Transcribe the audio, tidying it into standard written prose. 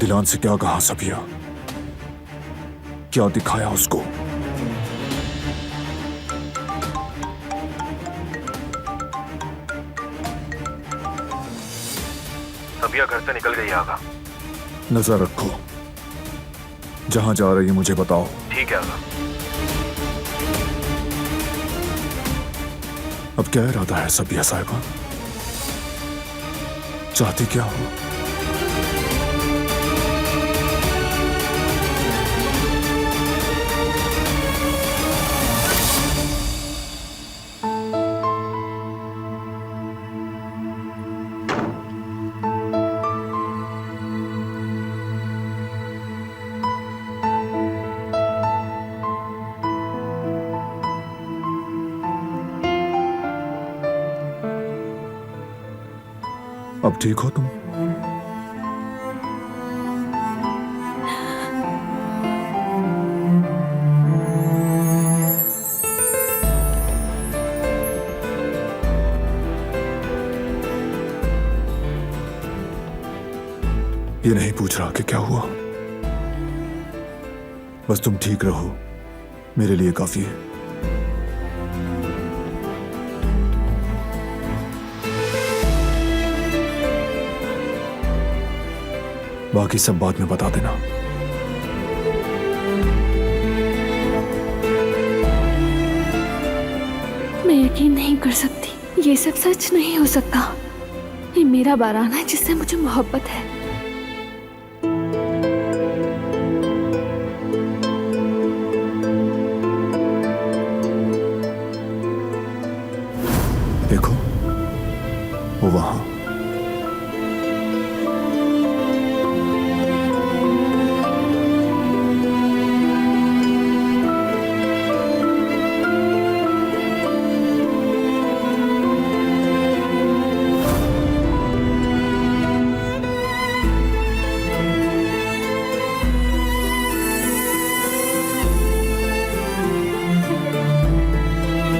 दिलान से क्या कहा सबिया? क्या दिखाया उसको? सबिया घर से निकल गई आगा। नजर रखो, जहां जा रही है मुझे बताओ। ठीक है आगा। अब क्या इरादा है सबिया साहिबा? चाहती क्या हो? अब ठीक हो तुम? ये नहीं पूछ रहा कि क्या हुआ, बस तुम ठीक रहो, मेरे लिए काफी है। बाकी सब बाद में बता देना। मैं यकीन नहीं कर सकती, ये सब सच नहीं हो सकता। ये मेरा बाराना है जिससे मुझे मोहब्बत है।